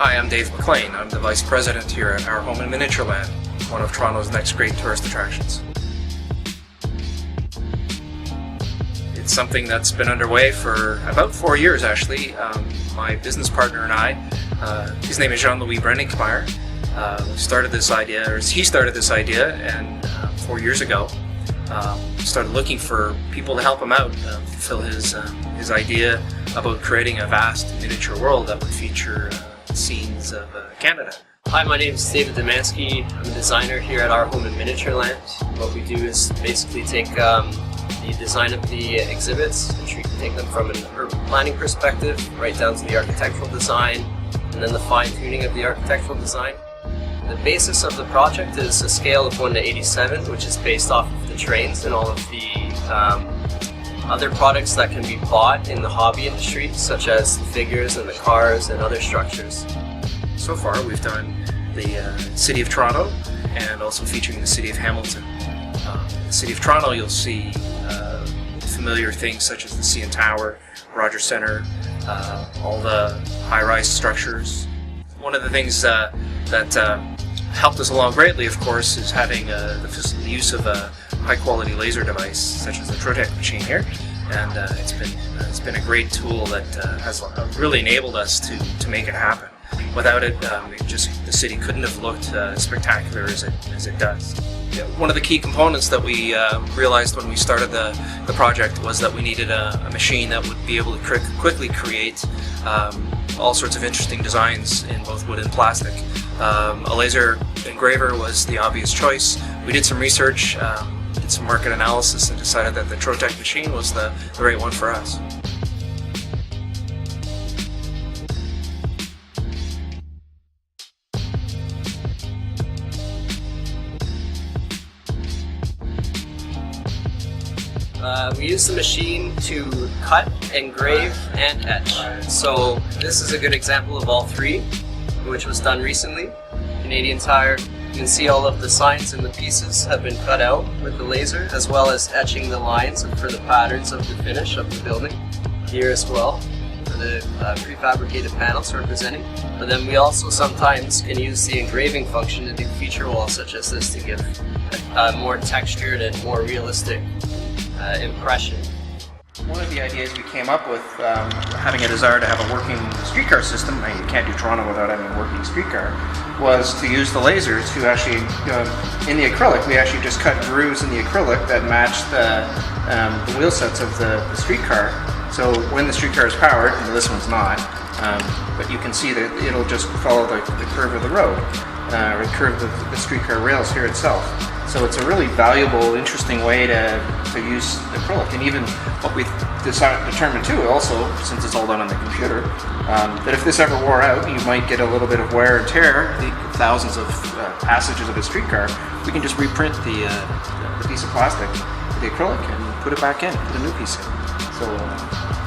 Hi, I'm Dave McLean. I'm the Vice President here at Our Home in Miniatureland, one of Toronto's next great tourist attractions. It's something that's been underway for about 4 years actually. My business partner and I, his name is Jean-Louis Brenninkmeyer, started this idea, or he started this idea, and 4 years ago started looking for people to help him out, fulfill his idea about creating a vast miniature world that would feature scenes of Canada. Hi, my name is David Demansky. I'm a designer here at Our Home in Miniatureland. What we do is basically take the design of the exhibits and take them from an urban planning perspective right down to the architectural design and then the fine-tuning of the architectural design. The basis of the project is a scale of 1 to 87, which is based off of the trains and all of the other products that can be bought in the hobby industry, such as the figures and the cars and other structures. So far we've done the City of Toronto and also featuring the City of Hamilton. The City of Toronto, you'll see familiar things such as the CN Tower, Rogers Centre, all the high-rise structures. One of the things that helped us along greatly, of course, is having the use of a high-quality laser device such as the Rotek machine here, and it's been a great tool that has really enabled us to make it happen. Without it, the city couldn't have looked as spectacular as it does. One of the key components that we realized when we started the project was that we needed a machine that would be able to quickly create all sorts of interesting designs in both wood and plastic. A laser engraver was the obvious choice. We did some research, did some market analysis, and decided that the Rotek machine was the right one for us. We use the machine to cut, engrave, and etch. So this is a good example of all three, which was done recently. Canadian Tire. You can see all of the signs and the pieces have been cut out with the laser, as well as etching the lines for the patterns of the finish of the building. Here as well, for the prefabricated panels representing. But then we also sometimes can use the engraving function to do feature walls such as this to give a more textured and more realistic impression. One of the ideas we came up with, having a desire to have a working streetcar system, you can't do Toronto without having a working streetcar, was to use the lasers to actually, in the acrylic, we actually just cut grooves in the acrylic that match the wheel sets of the streetcar. So when the streetcar is powered, and this one's not, but you can see that it'll just follow the curve of the road, or the curve of the streetcar rails here itself. So it's a really valuable, interesting way to use acrylic. And even what we determined too, also, since it's all done on the computer, that if this ever wore out, you might get a little bit of wear and tear, the thousands of passages of a streetcar, we can just reprint the piece of plastic, the acrylic, and put it back in, put a new piece in. So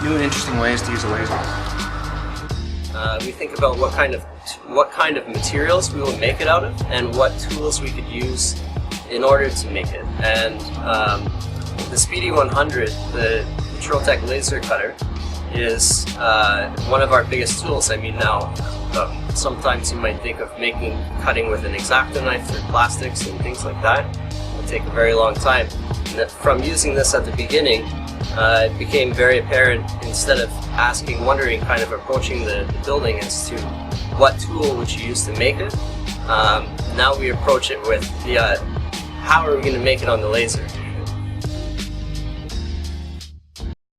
new and interesting ways to use a laser. We think about what kind of materials we will make it out of, and what tools we could use in order to make it. And the Speedy 100, the Rotek laser cutter, is one of our biggest tools. I mean, now sometimes you might think of cutting with an X-Acto knife through plastics and things like that. It would take a very long time. And from using this at the beginning, it became very apparent, instead of wondering, kind of approaching the building as to what tool would you use to make it. Now we approach it with how are we going to make it on the laser?